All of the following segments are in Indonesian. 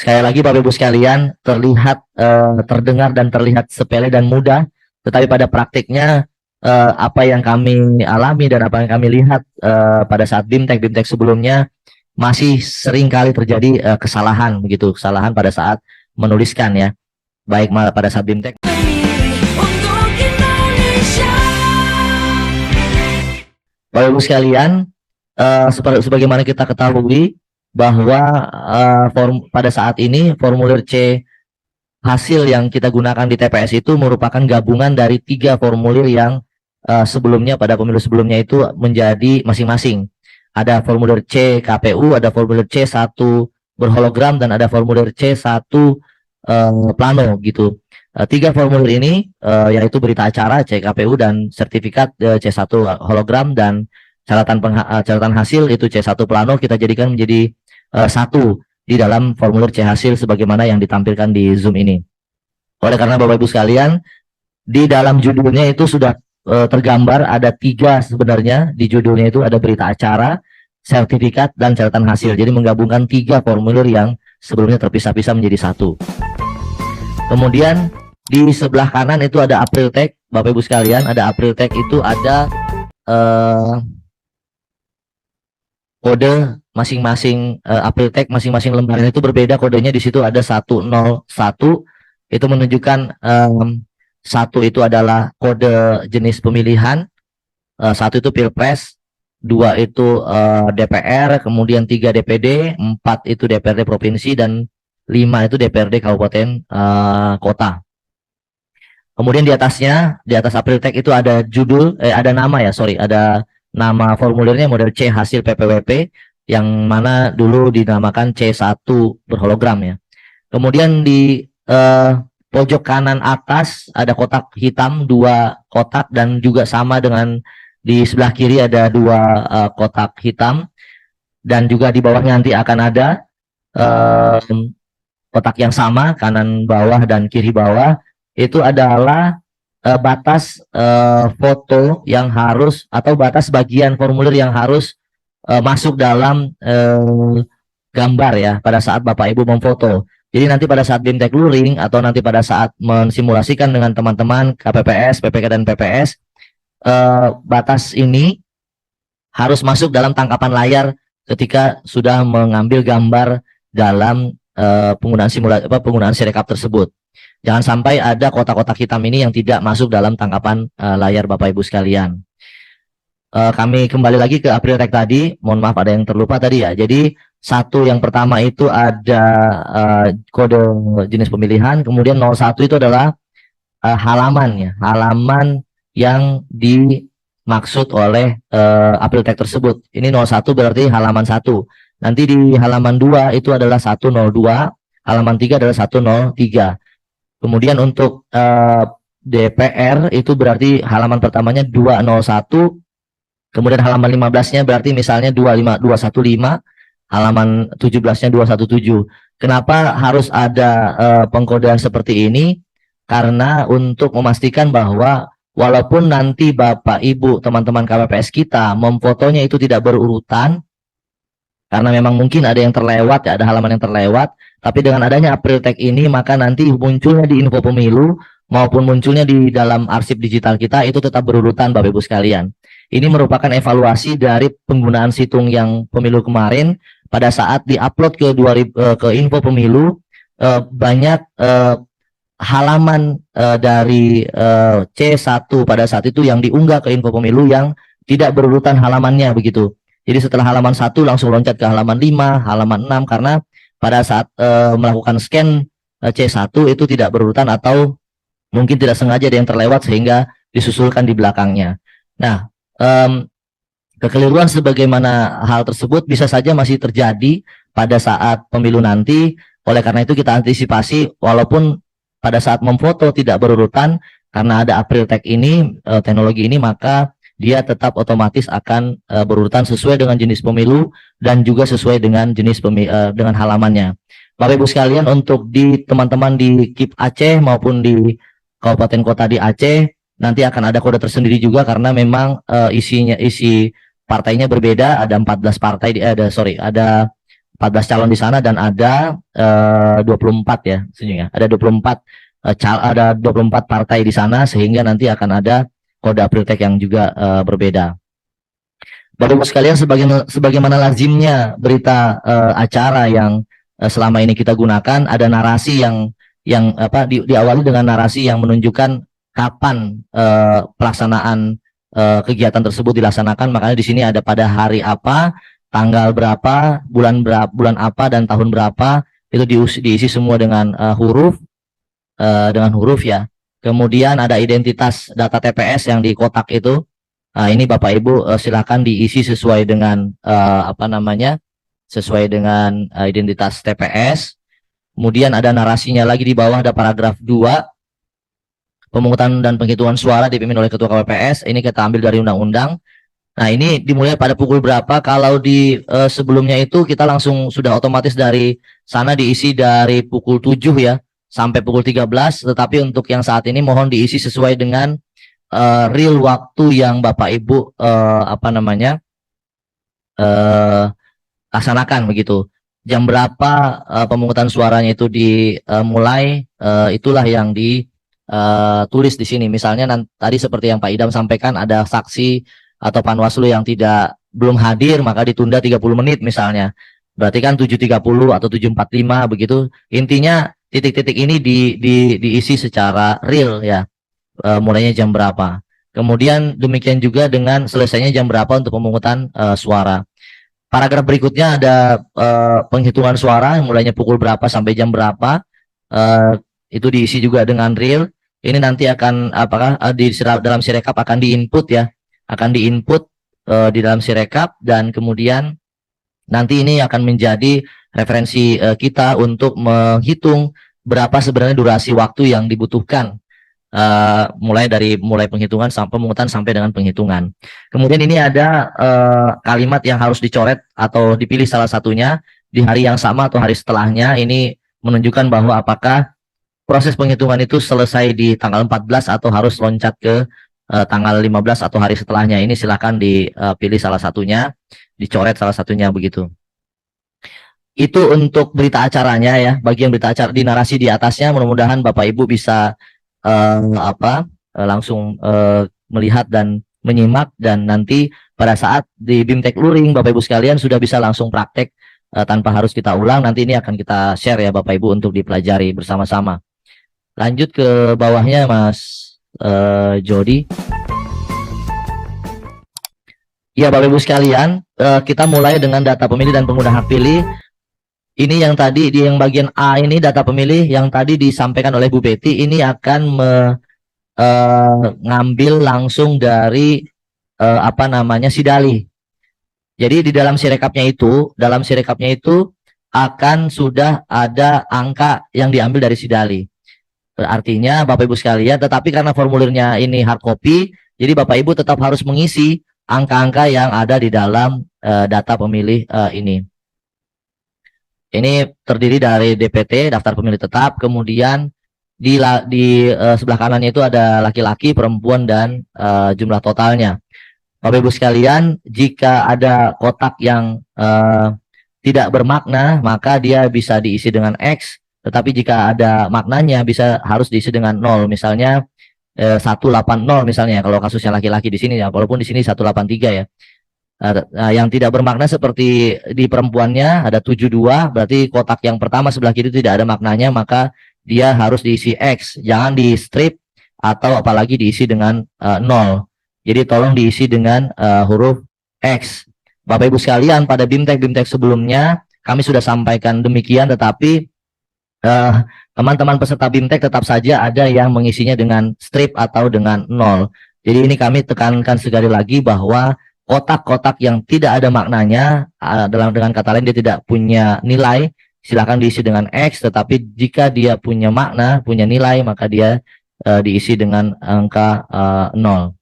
Sekali lagi Bapak Ibu sekalian, terlihat, terdengar dan terlihat sepele dan mudah, tetapi pada praktiknya apa yang kami alami dan apa yang kami lihat pada saat BIMTEK sebelumnya masih sering kali terjadi kesalahan begitu, kesalahan pada saat menuliskan ya, baik pada saat BIMTEK. Bapak Ibu sekalian, sebagaimana kita ketahui bahwa pada saat ini formulir C hasil yang kita gunakan di TPS itu merupakan gabungan dari 3 formulir yang sebelumnya pada pemilu sebelumnya itu menjadi masing-masing. Ada formulir C KPU, ada formulir C1 berhologram, dan ada formulir C1 plano gitu. 3 formulir ini yaitu berita acara CKPU dan sertifikat C1 hologram, dan catatan hasil itu C1 plano kita jadikan menjadi satu di dalam formulir C hasil sebagaimana yang ditampilkan di Zoom ini. Oleh karena Bapak Ibu sekalian, di dalam judulnya itu sudah tergambar ada 3 sebenarnya. Di judulnya itu ada berita acara, sertifikat, dan catatan hasil. Jadi menggabungkan 3 formulir yang sebelumnya terpisah-pisah menjadi satu. Kemudian di sebelah kanan itu ada Apriltek, Bapak Ibu sekalian. Ada Apriltek itu ada kode masing-masing Apriltek, masing-masing lembaran itu berbeda kodenya. Di situ ada 101, itu menunjukkan 1 itu adalah kode jenis pemilihan, 1 itu Pilpres, 2 itu DPR, kemudian 3 DPD, 4 itu DPRD provinsi, dan 5 itu DPRD kabupaten kota. Kemudian di atasnya, di atas Apriltek itu ada judul, ada nama ya, sorry, ada nama formulirnya model C hasil PPWP, yang mana dulu dinamakan C1 berhologram ya. Kemudian di pojok kanan atas ada kotak hitam, 2 kotak, dan juga sama dengan di sebelah kiri ada 2 kotak hitam, dan juga di bawahnya nanti akan ada kotak yang sama, kanan bawah dan kiri bawah. Itu adalah batas foto yang harus, atau batas bagian formulir yang harus masuk dalam gambar ya pada saat Bapak Ibu memfoto. Jadi nanti pada saat BIMTEK luring atau nanti pada saat mensimulasikan dengan teman-teman KPPS, PPK, dan PPS, batas ini harus masuk dalam tangkapan layar ketika sudah mengambil gambar dalam penggunaan Sirekap tersebut. Jangan sampai ada kotak-kotak hitam ini yang tidak masuk dalam tangkapan layar Bapak Ibu sekalian. Kami kembali lagi ke Apriltek tadi, mohon maaf ada yang terlupa tadi ya. Jadi 1 yang pertama itu ada kode jenis pemilihan, kemudian 01 itu adalah halaman ya, halaman yang dimaksud oleh Apriltek tersebut. Ini 01 berarti halaman 1. Nanti di halaman 2 itu adalah 102, halaman 3 adalah 103. Kemudian untuk DPR itu berarti halaman pertamanya 201, kemudian halaman 15-nya berarti misalnya 215, halaman 17-nya 217. Kenapa harus ada pengkodean seperti ini? Karena untuk memastikan bahwa walaupun nanti Bapak Ibu teman-teman KPPS kita memfotonya itu tidak berurutan, karena memang mungkin ada yang terlewat ya, ada halaman yang terlewat, tapi dengan adanya Apriltek ini maka nanti munculnya di info pemilu maupun munculnya di dalam arsip digital kita itu tetap berurutan Bapak Ibu sekalian. Ini merupakan evaluasi dari penggunaan situng yang pemilu kemarin. Pada saat diupload ke info pemilu, banyak halaman dari C1 pada saat itu yang diunggah ke info pemilu yang tidak berurutan halamannya begitu. Jadi setelah halaman 1 langsung loncat ke halaman 5, halaman 6, karena pada saat melakukan scan C1 itu tidak berurutan atau mungkin tidak sengaja ada yang terlewat sehingga disusulkan di belakangnya. Nah, kekeliruan sebagaimana hal tersebut bisa saja masih terjadi pada saat pemilu nanti. Oleh karena itu kita antisipasi, walaupun pada saat memfoto tidak berurutan, karena ada Apriltek ini, teknologi ini, maka dia tetap otomatis akan berurutan sesuai dengan jenis pemilu dan juga sesuai dengan jenis dengan halamannya. Bapak Ibu sekalian, untuk di teman-teman di KIP Aceh maupun di kabupaten kota di Aceh nanti akan ada kode tersendiri juga, karena memang isi partainya berbeda. Ada 14 partai, ada 14 calon di sana dan ada 24 ya, sejujurnya. Ada 24 ada 24 partai di sana, sehingga nanti akan ada kode Apriltek yang juga berbeda. Bapak Ibu sekalian, sebagaimana lazimnya berita acara yang selama ini kita gunakan, ada narasi yang diawali dengan narasi yang menunjukkan kapan pelaksanaan kegiatan tersebut dilaksanakan. Makanya di sini ada pada hari apa, tanggal berapa, bulan apa, dan tahun berapa. Itu diisi semua dengan huruf ya. Kemudian ada identitas data TPS yang di kotak itu. Ini Bapak Ibu silakan diisi sesuai dengan sesuai dengan identitas TPS. Kemudian ada narasinya lagi di bawah, ada paragraf 2. Pemungutan dan penghitungan suara dipimpin oleh Ketua KPPS. Ini kita ambil dari undang-undang. Nah, ini dimulai pada pukul berapa? Kalau di sebelumnya itu kita langsung sudah otomatis dari sana diisi dari pukul 7 ya sampai pukul 13, tetapi untuk yang saat ini mohon diisi sesuai dengan real waktu yang Bapak Ibu laksanakan begitu. Jam berapa pemungutan suaranya itu dimulai, itulah yang ditulis di sini. Misalnya tadi seperti yang Pak Idam sampaikan, ada saksi atau Panwaslu yang belum hadir, maka ditunda 30 menit misalnya. Berarti kan 7.30 atau 7.45 begitu. Intinya titik-titik ini diisi secara real ya. Mulainya jam berapa. Kemudian demikian juga dengan selesainya jam berapa untuk pemungutan suara. Paragraf berikutnya ada penghitungan suara mulainya pukul berapa sampai jam berapa. Itu diisi juga dengan real. Ini nanti akan dalam Sirekap akan diinput ya. Akan diinput di dalam Sirekap, dan kemudian nanti ini akan menjadi referensi kita untuk menghitung berapa sebenarnya durasi waktu yang dibutuhkan mulai penghitungan sampai pemungutan sampai dengan penghitungan. Kemudian ini ada kalimat yang harus dicoret atau dipilih salah satunya di hari yang sama atau hari setelahnya. Ini menunjukkan bahwa apakah proses penghitungan itu selesai di tanggal 14 atau harus loncat ke tanggal 15 atau hari setelahnya. Ini silakan dipilih salah satunya, dicoret salah satunya begitu. Itu untuk berita acaranya ya, bagian berita acara di narasi di atasnya. Mudah-mudahan Bapak Ibu bisa langsung melihat dan menyimak, dan nanti pada saat di BIMTEK Luring Bapak Ibu sekalian sudah bisa langsung praktek tanpa harus kita ulang. Nanti ini akan kita share ya Bapak Ibu untuk dipelajari bersama-sama. Lanjut ke bawahnya Mas Jody. Ya Bapak Ibu sekalian, kita mulai dengan data pemilih dan pengguna hak pilih. Ini yang tadi di yang bagian A ini data pemilih yang tadi disampaikan oleh Bu Betty, ini akan ngambil langsung dari Sidali. Jadi di dalam Sirekapnya itu akan sudah ada angka yang diambil dari Sidali. Artinya Bapak Ibu sekalian, tetapi karena formulirnya ini hard copy, jadi Bapak Ibu tetap harus mengisi angka-angka yang ada di dalam data pemilih ini. Ini terdiri dari DPT, daftar pemilih tetap, kemudian di sebelah kanannya itu ada laki-laki, perempuan, dan jumlah totalnya. Bapak Ibu sekalian, jika ada kotak yang tidak bermakna, maka dia bisa diisi dengan X, tetapi jika ada maknanya harus diisi dengan 0. Misalnya 180 misalnya, kalau kasusnya laki-laki di sini ya, walaupun di sini 183 ya. Yang tidak bermakna seperti di perempuannya ada 72, berarti kotak yang pertama sebelah kiri tidak ada maknanya, maka dia harus diisi X, jangan di strip atau apalagi diisi dengan 0. Jadi tolong diisi dengan huruf X. Bapak Ibu sekalian, pada BIMTEK sebelumnya kami sudah sampaikan demikian, tetapi teman-teman peserta BIMTEK tetap saja ada yang mengisinya dengan strip atau dengan 0. Jadi ini kami tekankan sekali lagi bahwa kotak-kotak yang tidak ada maknanya, dengan kata lain dia tidak punya nilai, silakan diisi dengan X, tetapi jika dia punya makna, punya nilai, maka dia diisi dengan angka 0.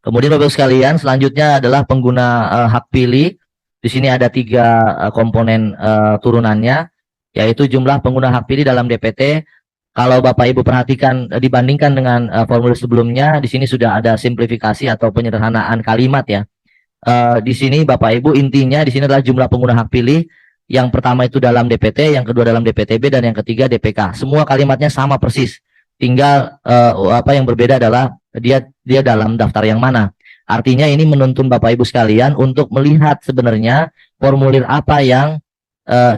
Kemudian Bapak sekalian, selanjutnya adalah pengguna hak pilih. Di sini ada 3 komponen turunannya, yaitu jumlah pengguna hak pilih dalam DPT. Kalau Bapak Ibu perhatikan dibandingkan dengan formulir sebelumnya, di sini sudah ada simplifikasi atau penyederhanaan kalimat ya. Di sini Bapak Ibu intinya di sini adalah jumlah pengguna hak pilih. Yang pertama itu dalam DPT, yang kedua dalam DPTB, dan yang ketiga DPK. Semua kalimatnya sama persis. Tinggal apa yang berbeda adalah dia dalam daftar yang mana. Artinya ini menuntun Bapak Ibu sekalian untuk melihat sebenarnya formulir apa yang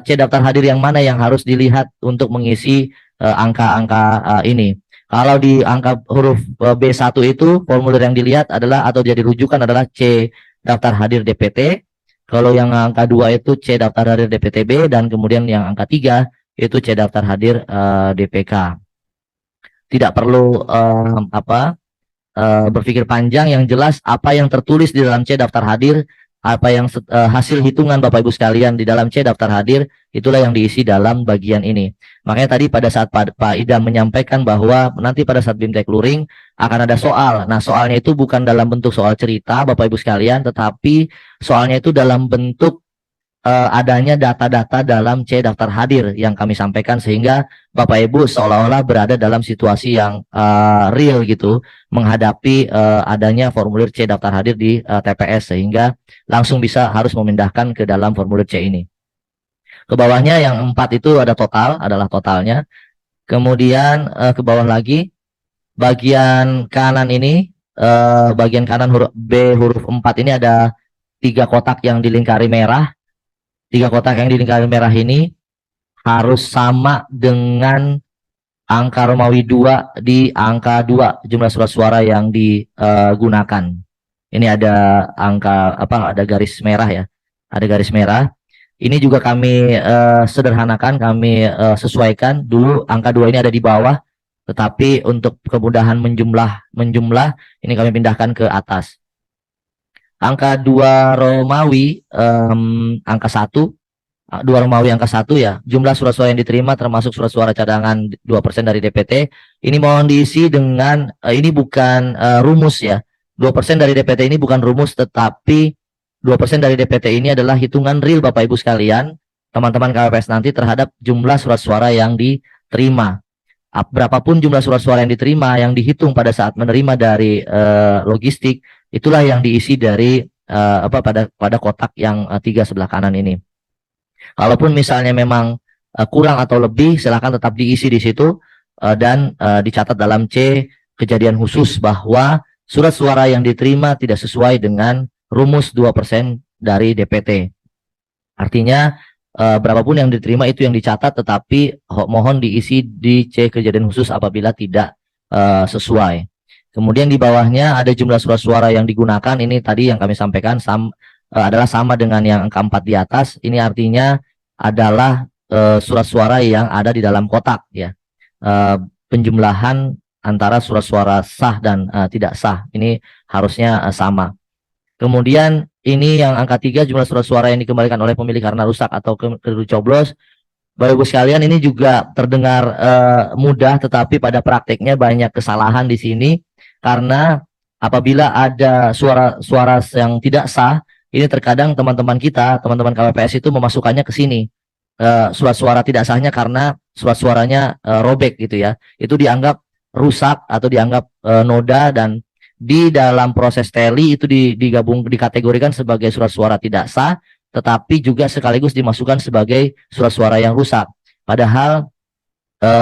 C daftar hadir yang mana yang harus dilihat untuk mengisi angka-angka ini. Kalau di angka huruf B1 itu formulir yang dilihat adalah atau jadi rujukan adalah C daftar hadir DPT. Kalau yang angka 2 itu C daftar hadir DPTB, dan kemudian yang angka 3 itu C daftar hadir DPK. Tidak perlu berpikir panjang, yang jelas apa yang tertulis di dalam C daftar hadir, apa yang hasil hitungan Bapak Ibu sekalian di dalam C daftar hadir, itulah yang diisi dalam bagian ini. Makanya tadi pada saat Pak Idam menyampaikan bahwa nanti pada saat BIMTEK Luring akan ada soal. Nah, soalnya itu bukan dalam bentuk soal cerita Bapak Ibu sekalian, tetapi soalnya itu dalam bentuk adanya data-data dalam C daftar hadir yang kami sampaikan, sehingga Bapak Ibu seolah-olah berada dalam situasi yang real gitu, menghadapi adanya formulir C daftar hadir di TPS, sehingga langsung bisa harus memindahkan ke dalam formulir C ini. Ke bawahnya yang 4 itu ada total, adalah totalnya. Kemudian ke bawah lagi, bagian kanan ini, bagian kanan huruf B huruf 4 ini ada 3 kotak yang dilingkari merah. 3 kotak yang dilingkari merah ini harus sama dengan angka Romawi 2 di angka 2 jumlah surat suara yang digunakan. Ini ada angka ada garis merah ya. Ada garis merah. Ini juga kami sederhanakan, kami sesuaikan. Dulu angka 2 ini ada di bawah, tetapi untuk kemudahan menjumlah ini kami pindahkan ke atas. Angka 2 Romawi angka 1, 2 Romawi angka 1 ya, jumlah surat suara yang diterima termasuk surat suara cadangan 2% dari DPT. Ini mohon diisi dengan ini bukan rumus ya. 2% dari DPT ini bukan rumus, tetapi 2% dari DPT ini adalah hitungan real Bapak Ibu sekalian, teman-teman KPPS nanti, terhadap jumlah surat suara yang diterima. Berapapun jumlah surat suara yang diterima, yang dihitung pada saat menerima dari logistik, itulah yang diisi dari pada kotak yang 3 sebelah kanan ini. Kalaupun misalnya memang kurang atau lebih, silakan tetap diisi di situ dan dicatat dalam C kejadian khusus bahwa surat suara yang diterima tidak sesuai dengan rumus 2% dari DPT. Artinya berapapun yang diterima itu yang dicatat, tetapi mohon diisi di C kejadian khusus apabila tidak sesuai. Kemudian di bawahnya ada jumlah surat suara yang digunakan. Ini tadi yang kami sampaikan adalah sama dengan yang angka 4 di atas. Ini artinya adalah surat suara yang ada di dalam kotak ya. Penjumlahan antara surat suara sah dan tidak sah ini harusnya sama. Kemudian ini yang angka 3, jumlah surat suara yang dikembalikan oleh pemilih karena rusak atau keliru coblos. Bapak Ibu sekalian, ini juga terdengar mudah, tetapi pada prakteknya banyak kesalahan di sini, karena apabila ada suara yang tidak sah, ini terkadang teman-teman kita, teman-teman KPPS itu memasukkannya ke sini. Surat suara tidak sahnya karena surat suaranya robek gitu ya. Itu dianggap rusak atau dianggap noda, dan di dalam proses tally itu dikategorikan sebagai surat suara tidak sah, tetapi juga sekaligus dimasukkan sebagai surat suara yang rusak. Padahal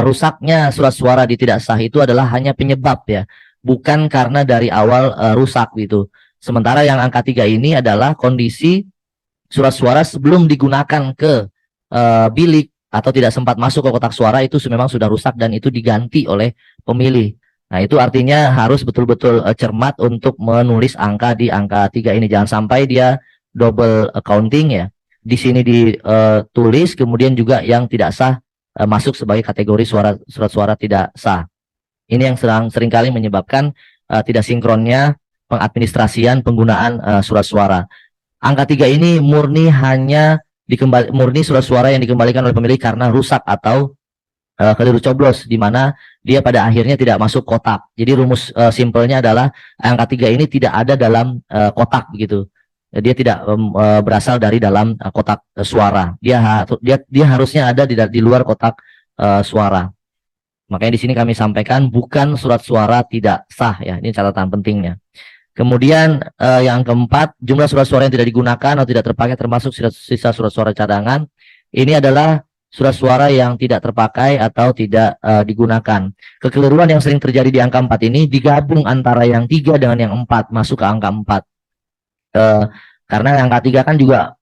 rusaknya surat suara di tidak sah itu adalah hanya penyebab ya, bukan karena dari awal rusak gitu. Sementara yang angka 3 ini adalah kondisi surat suara sebelum digunakan ke bilik atau tidak sempat masuk ke kotak suara, itu memang sudah rusak dan itu diganti oleh pemilih. Nah, itu artinya harus betul-betul cermat untuk menulis angka di angka 3 ini. Jangan sampai dia double accounting ya. Di sini ditulis, kemudian juga yang tidak sah masuk sebagai kategori surat suara tidak sah. Ini yang seringkali menyebabkan tidak sinkronnya pengadministrasian penggunaan surat suara. Angka 3 ini murni surat suara yang dikembalikan oleh pemilih karena rusak atau keliru coblos, di mana dia pada akhirnya tidak masuk kotak. Jadi rumus simpelnya adalah angka 3 ini tidak ada dalam kotak begitu. Dia tidak berasal dari dalam kotak suara. Dia harusnya ada di luar kotak suara. Makanya di sini kami sampaikan bukan surat suara tidak sah ya. Ini catatan pentingnya. Kemudian yang keempat, jumlah surat suara yang tidak digunakan atau tidak terpakai termasuk sisa surat suara cadangan. ini adalah surat suara yang tidak terpakai atau tidak digunakan. Kekeliruan yang sering terjadi di angka 4 ini digabung antara yang 3 dengan yang 4 masuk ke angka 4. Karena yang angka 3 kan juga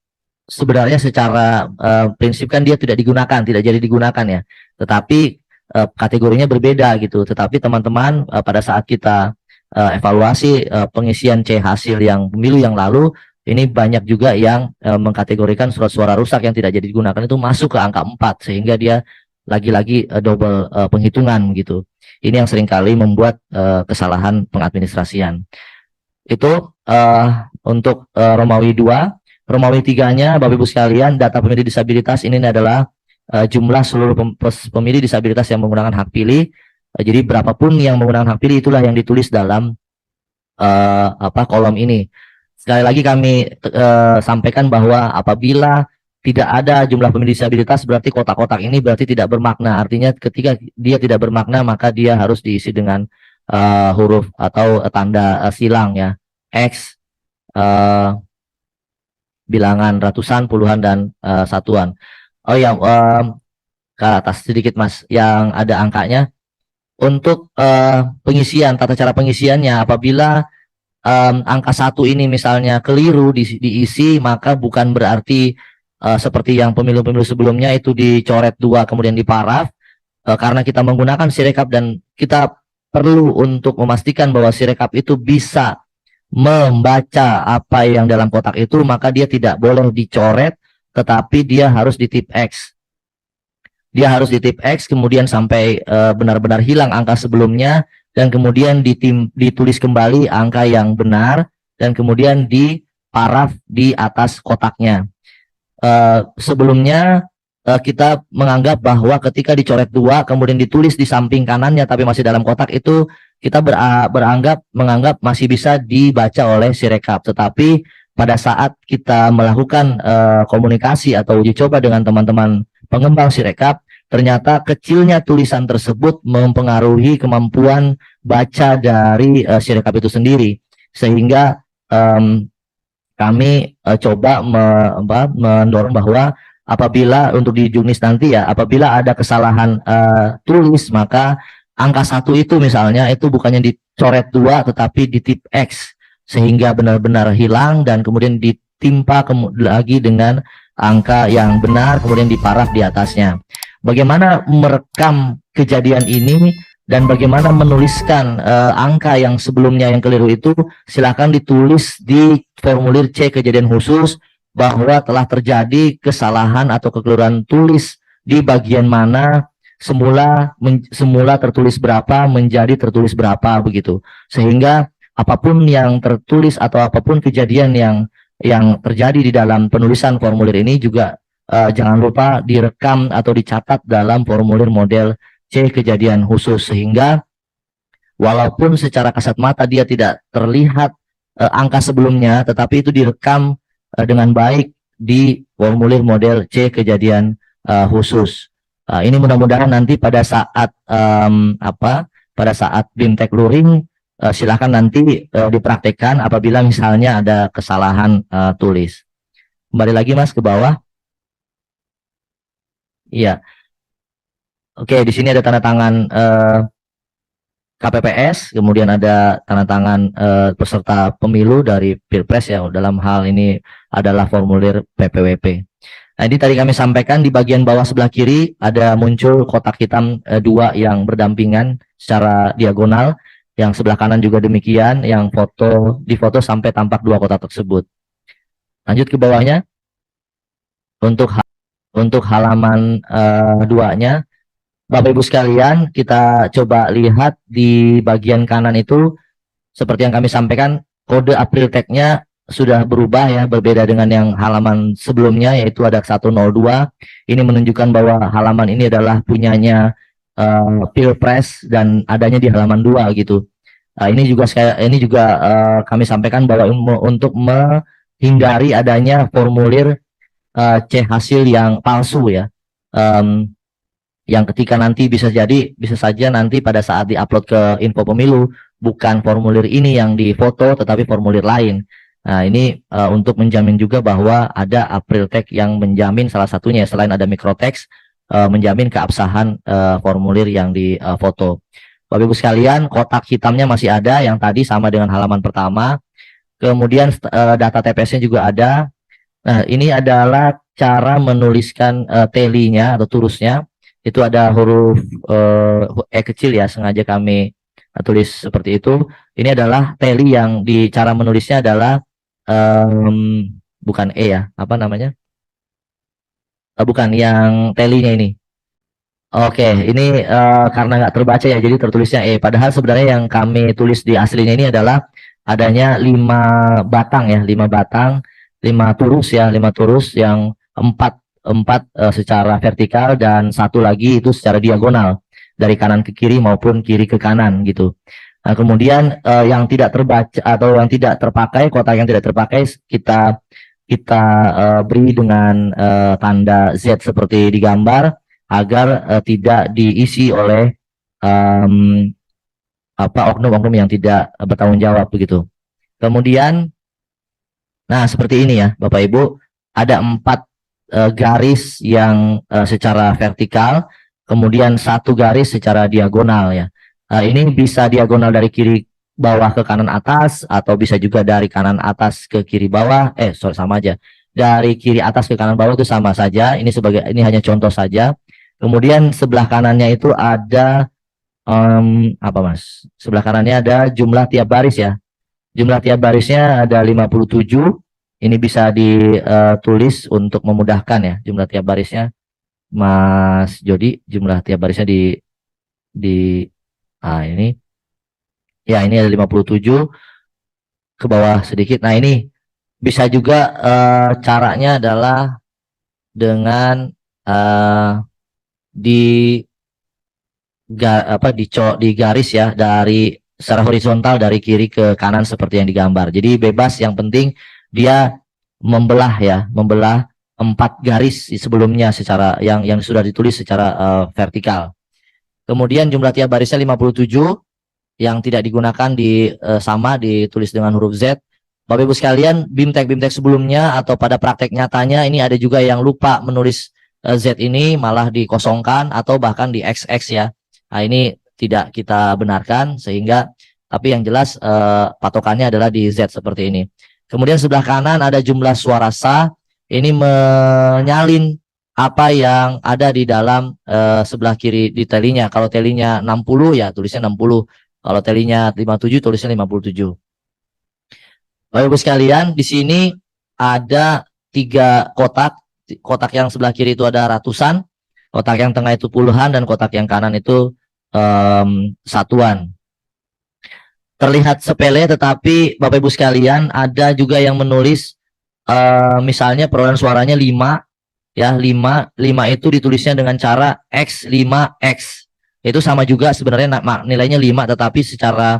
sebenarnya secara prinsip kan dia tidak digunakan, tidak jadi digunakan ya. Tetapi kategorinya berbeda gitu. Tetapi teman-teman pada saat kita evaluasi pengisian C hasil yang pemilu yang lalu, ini banyak juga yang mengkategorikan surat suara rusak yang tidak jadi digunakan itu masuk ke angka 4 sehingga dia lagi-lagi double penghitungan gitu. Ini yang seringkali membuat kesalahan pengadministrasian. Itu untuk Romawi 2. Romawi 3-nya Bapak Ibu sekalian, data pemilih disabilitas ini adalah jumlah seluruh pemilih disabilitas yang menggunakan hak pilih. Jadi berapapun yang menggunakan hak pilih itulah yang ditulis dalam kolom ini. Sekali lagi kami sampaikan bahwa apabila tidak ada jumlah pemilih disabilitas berarti kotak-kotak ini berarti tidak bermakna. Artinya ketika dia tidak bermakna maka dia harus diisi dengan huruf atau tanda silang ya. X, bilangan ratusan, puluhan, dan satuan. Oh ya, ke atas sedikit Mas, yang ada angkanya. Untuk pengisian, tata cara pengisiannya, apabila angka 1 ini misalnya keliru diisi, maka bukan berarti seperti yang pemilu-pemilu sebelumnya itu dicoret 2 kemudian diparaf, karena kita menggunakan Sirekap dan kita perlu untuk memastikan bahwa Sirekap itu bisa membaca apa yang dalam kotak itu, maka dia tidak boleh dicoret, tetapi dia harus di tip X. Dia harus di tip X, kemudian sampai benar-benar hilang angka sebelumnya, dan kemudian ditulis kembali angka yang benar, dan kemudian diparaf di atas kotaknya. Sebelumnya kita menganggap bahwa ketika dicoret 2, kemudian ditulis di samping kanannya, tapi masih dalam kotak itu, kita menganggap masih bisa dibaca oleh Sirekap. Tetapi pada saat kita melakukan komunikasi atau uji coba dengan teman-teman pengembang Sirekap, ternyata kecilnya tulisan tersebut mempengaruhi kemampuan baca dari Sirekap itu sendiri, sehingga kami coba mendorong bahwa apabila untuk di Juknis nanti ya, apabila ada kesalahan tulis, maka angka 1 itu misalnya itu bukannya dicoret 2 tetapi di tip X sehingga benar-benar hilang, dan kemudian ditimpa lagi dengan angka yang benar, kemudian diparaf di atasnya. Bagaimana merekam kejadian ini dan bagaimana menuliskan angka yang sebelumnya yang keliru itu, silakan ditulis di formulir C kejadian khusus bahwa telah terjadi kesalahan atau kekeliruan tulis di bagian mana semula tertulis berapa menjadi tertulis berapa begitu, sehingga apapun yang tertulis atau apapun kejadian yang terjadi di dalam penulisan formulir ini juga jangan lupa direkam atau dicatat dalam formulir model C kejadian khusus, sehingga walaupun secara kasat mata dia tidak terlihat angka sebelumnya, tetapi itu direkam dengan baik di formulir model C kejadian khusus. Ini mudah-mudahan nanti pada saat pada saat BIMTEK Luring silakan nanti dipraktekkan apabila misalnya ada kesalahan tulis. Kembali lagi Mas ke bawah. Iya. Oke, di sini ada tanda tangan KPPS, kemudian ada tanda tangan peserta pemilu dari Pilpres ya. Dalam hal ini adalah formulir PPWP. Nah, ini tadi kami sampaikan di bagian bawah sebelah kiri ada muncul kotak hitam 2 yang berdampingan secara diagonal. Yang sebelah kanan juga demikian, yang difoto sampai tampak 2 kotak tersebut. Lanjut ke bawahnya. Untuk halaman 2-nya, Bapak Ibu sekalian, kita coba lihat di bagian kanan itu, seperti yang kami sampaikan, kode April tag-nya sudah berubah ya, berbeda dengan yang halaman sebelumnya, yaitu ada 102. Ini menunjukkan bahwa halaman ini adalah punyanya Pilpres dan adanya di halaman 2 gitu. Ini juga kami sampaikan bahwa untuk menghindari adanya formulir C hasil yang palsu ya, yang ketika nanti bisa saja nanti pada saat diupload ke info pemilu bukan formulir ini yang difoto tetapi formulir lain. Nah, ini untuk menjamin juga bahwa ada April Tag yang menjamin salah satunya selain ada microtext menjamin keabsahan formulir yang di foto. Bapak Ibu sekalian, kotak hitamnya masih ada yang tadi sama dengan halaman pertama. Kemudian data TPS-nya juga ada. Nah, ini adalah cara menuliskan telinya atau turusnya. Itu ada huruf kecil ya, sengaja kami tulis seperti itu. Ini adalah teli yang di cara menulisnya adalah bukan E ya, apa namanya? Bukan, yang telinya ini. Oke, ini karena nggak terbaca ya, jadi tertulisnya E. Padahal sebenarnya yang kami tulis di aslinya ini adalah adanya 5 batang ya, 5 batang, 5 turus ya, 5 turus yang empat empat secara vertikal dan satu lagi itu secara diagonal dari kanan ke kiri maupun kiri ke kanan gitu. Nah, kemudian yang tidak terbaca atau yang tidak terpakai, kotak yang tidak terpakai kita kita beri dengan tanda Z seperti di gambar agar tidak diisi oleh oknum-oknum yang tidak bertanggung jawab begitu. Kemudian, nah seperti ini ya Bapak Ibu, ada 4 garis yang secara vertikal, kemudian 1 garis secara diagonal ya. Ini bisa diagonal dari kiri bawah ke kanan atas, atau bisa juga dari kanan atas ke kiri bawah. Sorry, sama aja. Dari kiri atas ke kanan bawah itu sama saja. Ini hanya contoh saja. Kemudian sebelah kanannya itu ada apa Mas? Sebelah kanannya ada jumlah tiap baris ya. Jumlah tiap barisnya ada 57. Ini bisa ditulis untuk memudahkan ya jumlah tiap barisnya. Mas Jody, jumlah tiap barisnya di ini. Ya, ini ada 57 ke bawah sedikit. Nah, ini bisa juga caranya adalah dengan di garis ya dari secara horizontal dari kiri ke kanan seperti yang digambar. Jadi bebas, yang penting dia membelah ya, membelah 4 garis sebelumnya secara yang sudah ditulis secara vertikal. Kemudian jumlah tiap barisnya 57, yang tidak digunakan sama ditulis dengan huruf Z. Bapak Ibu sekalian, BIMTEK sebelumnya atau pada praktek nyatanya ini ada juga yang lupa menulis Z ini, malah dikosongkan atau bahkan di XX ya. Nah, ini tidak kita benarkan, sehingga tapi yang jelas patokannya adalah di Z seperti ini. Kemudian sebelah kanan ada jumlah suara sah, ini menyalin apa yang ada di dalam sebelah kiri di telinya. Kalau telinya 60 ya tulisnya 60. Kalau telinya 57 tulisnya 57. Bapak Ibu sekalian, di sini ada 3 kotak. Kotak yang sebelah kiri itu ada ratusan, kotak yang tengah itu puluhan, dan kotak yang kanan itu satuan. Terlihat sepele, tetapi Bapak Ibu sekalian ada juga yang menulis misalnya perolehan suaranya 5 ya, 5 itu ditulisnya dengan cara X5X. Itu sama juga sebenarnya nilainya 5, tetapi secara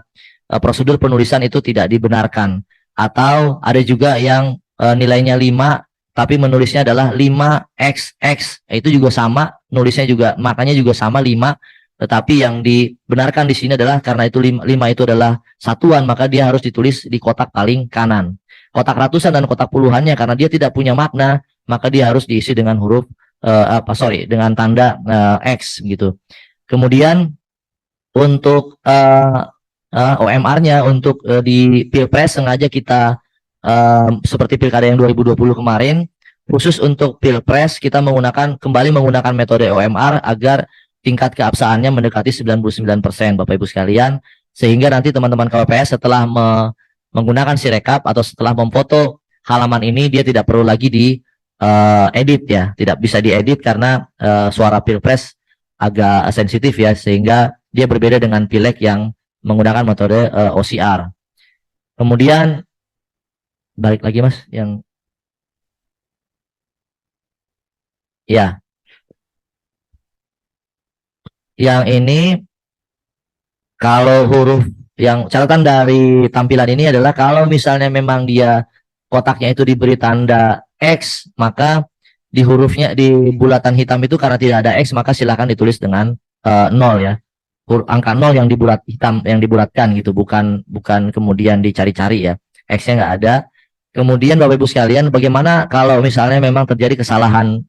prosedur penulisan itu tidak dibenarkan. Atau ada juga yang nilainya 5 tapi menulisnya adalah 5XX. Itu juga sama, nulisnya juga maknanya juga sama 5, tetapi yang dibenarkan di sini adalah karena itu 5 itu adalah satuan, maka dia harus ditulis di kotak paling kanan. Kotak ratusan dan kotak puluhannya karena dia tidak punya makna, maka dia harus diisi dengan huruf dengan tanda X gitu. Kemudian untuk OMR-nya untuk di Pilpres sengaja kita seperti pilkada yang 2020 kemarin, khusus untuk Pilpres kita kembali menggunakan metode OMR agar tingkat keabsahannya mendekati 99% Bapak Ibu sekalian, sehingga nanti teman-teman KPPS setelah menggunakan Sirekap atau setelah memfoto halaman ini, dia tidak perlu lagi di edit ya, tidak bisa diedit karena suara Pilpres agak sensitif ya, sehingga dia berbeda dengan pileg yang menggunakan metode OCR. Kemudian balik lagi Mas, yang ini kalau huruf yang catatan dari tampilan ini adalah kalau misalnya memang dia kotaknya itu diberi tanda X, maka di hurufnya di bulatan hitam itu karena tidak ada X, maka silakan ditulis dengan 0 ya. Angka 0 yang dibulatkan gitu, bukan kemudian dicari-cari ya. X-nya nggak ada. Kemudian Bapak Ibu sekalian, bagaimana kalau misalnya memang terjadi kesalahan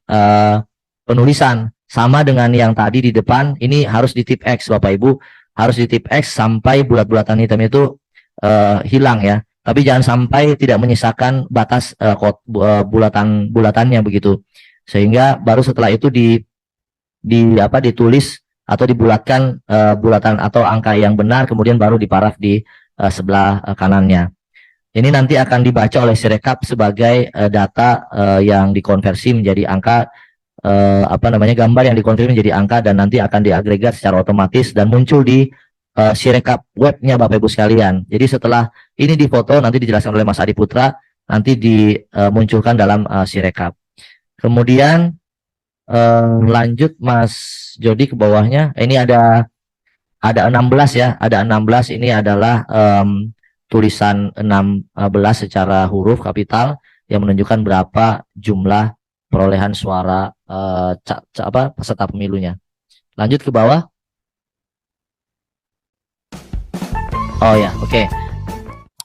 penulisan sama dengan yang tadi di depan, ini harus di tip X Bapak Ibu, harus di tip X sampai bulat-bulatan hitam itu hilang ya. Tapi jangan sampai tidak menyisakan batas bulatan-bulatannya begitu. Sehingga baru setelah itu ditulis atau dibulatkan bulatan atau angka yang benar, kemudian baru diparaf di sebelah kanannya. Ini nanti akan dibaca oleh Sirekap sebagai data yang dikonversi menjadi angka, gambar yang dikonversi menjadi angka, dan nanti akan diagregat secara otomatis dan muncul di Sirekap webnya Bapak Ibu sekalian. Jadi setelah ini difoto, nanti dijelaskan oleh Mas Adi Putra, nanti dimunculkan dalam Sirekap. Kemudian lanjut Mas Jody ke bawahnya. Ini ada 16 ya, ada 16. Ini adalah tulisan 16 secara huruf kapital yang menunjukkan berapa jumlah perolehan suara peserta pemilunya. Lanjut ke bawah. Oh ya, oke.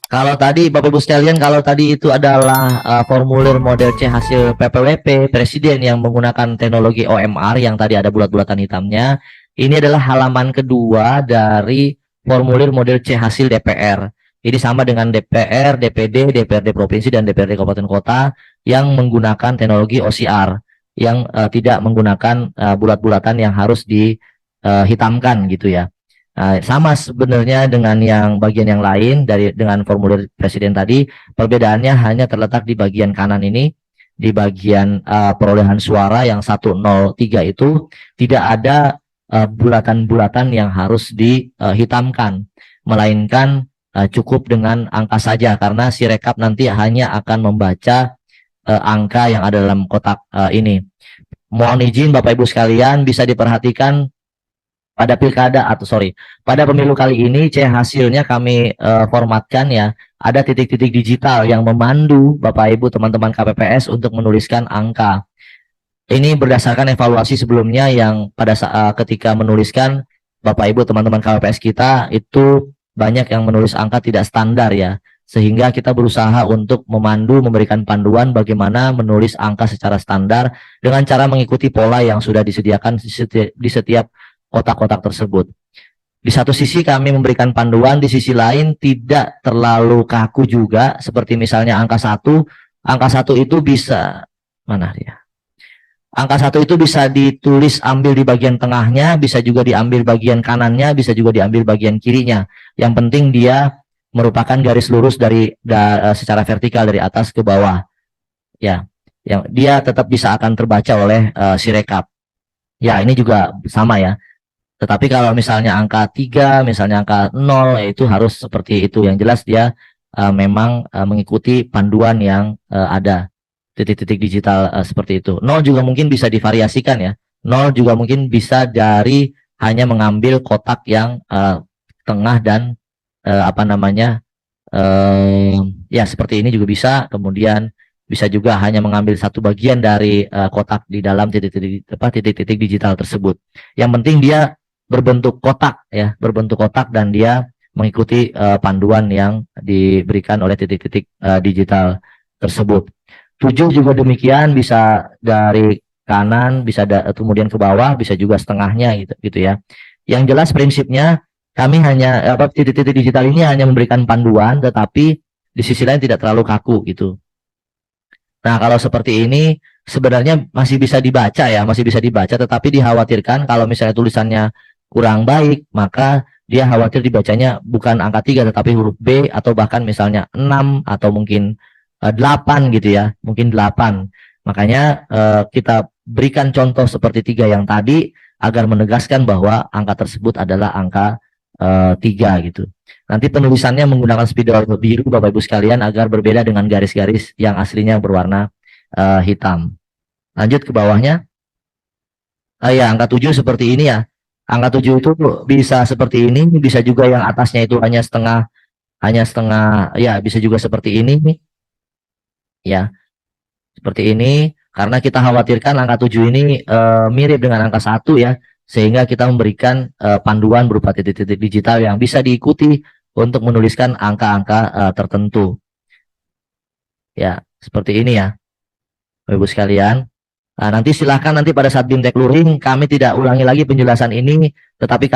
Kalau tadi Bapak Ibu sekalian, kalau tadi itu adalah formulir model C hasil PPWP Presiden yang menggunakan teknologi OMR yang tadi ada bulat-bulatan hitamnya. Ini adalah halaman kedua dari formulir model C hasil DPR. Ini sama dengan DPR, DPD, DPRD Provinsi, dan DPRD Kabupaten Kota yang menggunakan teknologi OCR, yang tidak menggunakan bulat-bulatan yang harus dihitamkan gitu ya. Sama sebenarnya dengan yang bagian yang lain dengan formulir Presiden tadi, perbedaannya hanya terletak di bagian kanan ini, di bagian perolehan suara yang 103 itu tidak ada bulatan-bulatan yang harus dihitamkan, melainkan cukup dengan angka saja, karena Sirekap nanti hanya akan membaca angka yang ada dalam kotak ini. Mohon izin Bapak Ibu sekalian, bisa diperhatikan pada pada pemilu kali ini C hasilnya kami formatkan ya, ada titik-titik digital yang memandu Bapak Ibu teman-teman KPPS untuk menuliskan angka. Ini berdasarkan evaluasi sebelumnya yang pada saat ketika menuliskan Bapak Ibu teman-teman KPPS kita itu banyak yang menulis angka tidak standar ya, sehingga kita berusaha untuk memberikan panduan bagaimana menulis angka secara standar dengan cara mengikuti pola yang sudah disediakan di setiap kotak-kotak tersebut. Di satu sisi kami memberikan panduan, di sisi lain tidak terlalu kaku juga, seperti misalnya angka 1 itu bisa, mana ya? Angka 1 itu bisa ditulis ambil di bagian tengahnya, bisa juga diambil bagian kanannya, bisa juga diambil bagian kirinya. Yang penting dia merupakan garis lurus secara vertikal dari atas ke bawah. Ya, yang dia tetap bisa akan terbaca oleh Sirekap. Ya, ini juga sama ya. Tetapi kalau misalnya angka 3, misalnya angka 0, itu harus seperti itu. Yang jelas dia memang mengikuti panduan yang ada. Titik-titik digital seperti itu. 0 juga mungkin bisa divariasikan ya. 0 juga mungkin bisa dari hanya mengambil kotak yang tengah dan ya seperti ini juga bisa. Kemudian bisa juga hanya mengambil satu bagian dari kotak di dalam titik-titik digital tersebut. Yang penting dia berbentuk kotak ya, berbentuk kotak dan dia mengikuti panduan yang diberikan oleh titik-titik digital tersebut. 7 juga demikian, bisa dari kanan, bisa kemudian ke bawah, bisa juga setengahnya gitu ya. Yang jelas prinsipnya kami hanya titik-titik digital ini hanya memberikan panduan, tetapi di sisi lain tidak terlalu kaku gitu. Nah, kalau seperti ini sebenarnya masih bisa dibaca ya, masih bisa dibaca, tetapi dikhawatirkan kalau misalnya tulisannya kurang baik, maka dia khawatir dibacanya bukan angka 3 tetapi huruf B, atau bahkan misalnya 6 atau mungkin 8 gitu ya, mungkin 8. Makanya kita berikan contoh seperti 3 yang tadi agar menegaskan bahwa angka tersebut adalah angka 3 gitu. Nanti penulisannya menggunakan spidol biru Bapak Ibu sekalian agar berbeda dengan garis-garis yang aslinya berwarna hitam. Lanjut ke bawahnya. Ya, angka 7 seperti ini ya. Angka 7 itu bisa seperti ini, bisa juga yang atasnya itu hanya setengah ya, bisa juga seperti ini nih. Ya, seperti ini, karena kita khawatirkan angka 7 ini mirip dengan angka 1 ya, sehingga kita memberikan panduan berupa titik-titik digital yang bisa diikuti untuk menuliskan angka-angka tertentu. Ya, seperti ini ya, Bapak Ibu sekalian. Nah, nanti silahkan nanti pada saat BIM Luring kami tidak ulangi lagi penjelasan ini, tetapi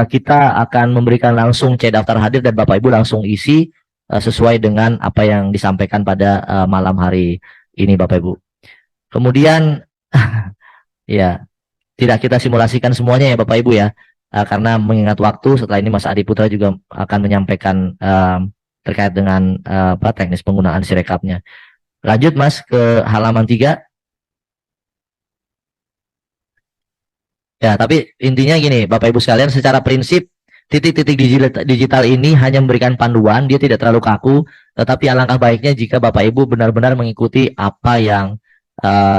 kita akan memberikan langsung C daftar hadir dan Bapak Ibu langsung isi sesuai dengan apa yang disampaikan pada malam hari ini Bapak Ibu. Kemudian ya, tidak kita simulasikan semuanya ya Bapak Ibu ya, karena mengingat waktu. Setelah ini Mas Adi Putra juga akan menyampaikan terkait dengan teknis penggunaan sirekapnya. Lanjut Mas ke halaman 3. Ya, tapi intinya gini, Bapak Ibu sekalian, secara prinsip titik-titik digital ini hanya memberikan panduan, dia tidak terlalu kaku, tetapi alangkah baiknya jika Bapak Ibu benar-benar mengikuti apa yang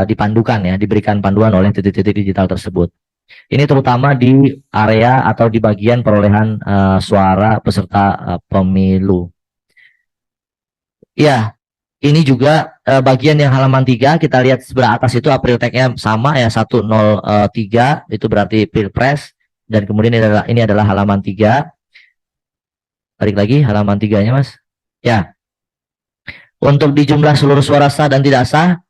dipandukan ya, diberikan panduan oleh titik-titik digital tersebut. Ini terutama di area atau di bagian perolehan suara peserta pemilu. Ya, ini juga bagian yang halaman 3, kita lihat sebelah atas itu April tag-nya sama ya, 103, itu berarti Pilpres, dan kemudian ini adalah halaman 3. Balik lagi halaman 3-nya Mas. Ya. Untuk di jumlah seluruh suara sah dan tidak sah,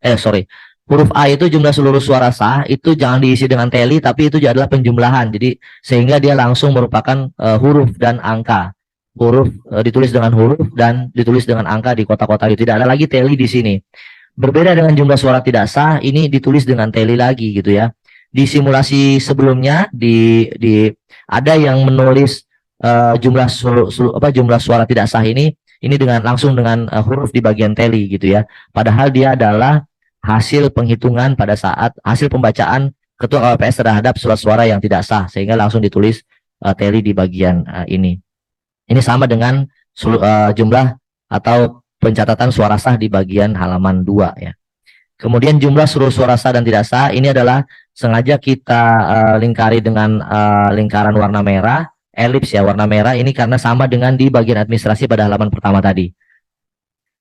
huruf A itu jumlah seluruh suara sah, itu jangan diisi dengan teli, tapi itu adalah penjumlahan. Jadi sehingga dia langsung merupakan huruf dan angka. Huruf ditulis dengan huruf dan ditulis dengan angka di kotak-kotak itu. Tidak ada lagi teli di sini. Berbeda dengan jumlah suara tidak sah, ini ditulis dengan teli lagi gitu ya. Di simulasi sebelumnya ada yang menulis jumlah suara tidak sah ini langsung dengan huruf di bagian teli gitu ya. Padahal dia adalah hasil penghitungan pada saat hasil pembacaan ketua KPPS terhadap surat-suara yang tidak sah, sehingga langsung ditulis teli di bagian ini. Ini sama dengan jumlah atau pencatatan suara sah di bagian halaman 2 ya. Kemudian jumlah seluruh suara sah dan tidak sah ini adalah sengaja kita lingkari dengan lingkaran warna merah, elips ya, warna merah ini karena sama dengan di bagian administrasi pada halaman pertama tadi.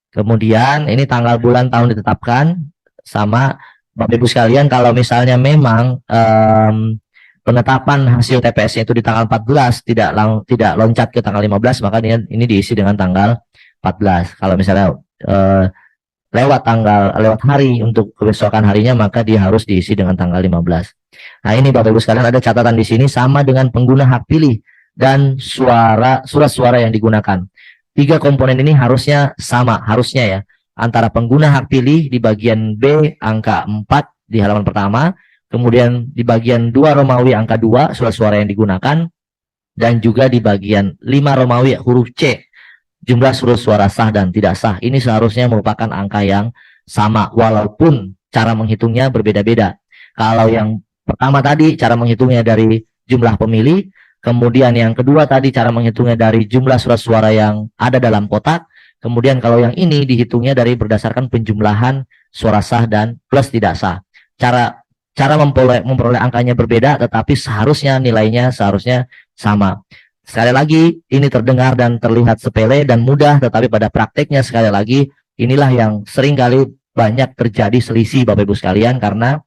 Kemudian ini tanggal bulan tahun ditetapkan, sama Bapak Ibu sekalian, kalau misalnya memang penetapan hasil TPS-nya itu di tanggal 14 tidak loncat ke tanggal 15, maka ini diisi dengan tanggal 14. Kalau misalnya lewat hari untuk kebesokan harinya, maka dia harus diisi dengan tanggal 15. Nah, ini Bapak Ibu sekalian ada catatan di sini sama dengan pengguna hak pilih dan surat suara yang digunakan. 3 komponen ini harusnya sama, harusnya ya, antara pengguna hak pilih di bagian B angka 4 di halaman pertama, kemudian di bagian 2 Romawi angka 2 surat suara yang digunakan, dan juga di bagian 5 Romawi huruf C jumlah surat suara sah dan tidak sah. Ini seharusnya merupakan angka yang sama walaupun cara menghitungnya berbeda-beda. Kalau yang pertama tadi cara menghitungnya dari jumlah pemilih, kemudian yang kedua tadi cara menghitungnya dari jumlah surat suara yang ada dalam kotak, kemudian kalau yang ini dihitungnya dari berdasarkan penjumlahan suara sah dan plus tidak sah. Cara memperoleh angkanya berbeda, tetapi seharusnya nilainya seharusnya sama. Sekali lagi, ini terdengar dan terlihat sepele dan mudah, tetapi pada prakteknya sekali lagi, inilah yang seringkali banyak terjadi selisih Bapak Ibu sekalian, karena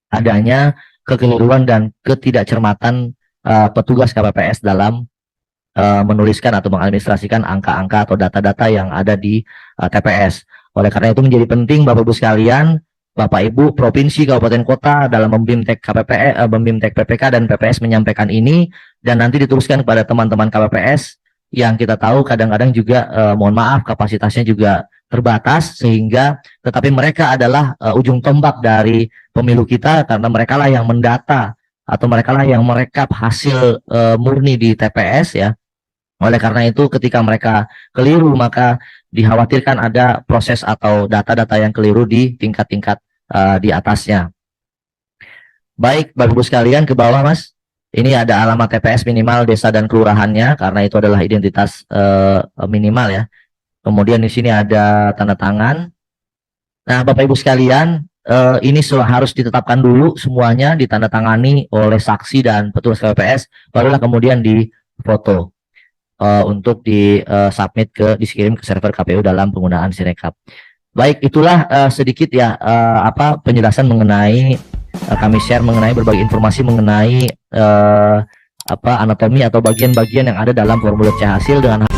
adanya kekeliruan dan ketidakcermatan petugas KPPS dalam menuliskan atau mengadministrasikan angka-angka atau data-data yang ada di TPS. Oleh karena itu menjadi penting Bapak Ibu sekalian, Bapak Ibu, provinsi, kabupaten, kota dalam membimtek PPK dan PPS menyampaikan ini, dan nanti diteruskan kepada teman-teman KPPS yang kita tahu kadang-kadang juga mohon maaf kapasitasnya juga terbatas, sehingga tetapi mereka adalah ujung tombak dari pemilu kita, karena mereka lah yang mendata atau mereka lah yang merekap hasil murni di TPS ya. Oleh karena itu ketika mereka keliru, maka dikhawatirkan ada proses atau data-data yang keliru di tingkat-tingkat di atasnya. Baik, Bapak Ibu sekalian, ke bawah Mas. Ini ada alamat TPS minimal desa dan kelurahannya, karena itu adalah identitas minimal ya. Kemudian di sini ada tanda tangan. Nah, Bapak Ibu sekalian, ini harus ditetapkan dulu semuanya, ditandatangani oleh saksi dan petugas KPPS, barulah kemudian difoto untuk submit dikirim ke server KPU dalam penggunaan Sirekap. Baik, itulah sedikit ya penjelasan mengenai kami share mengenai berbagai informasi mengenai anatomi atau bagian-bagian yang ada dalam formulir C hasil dengan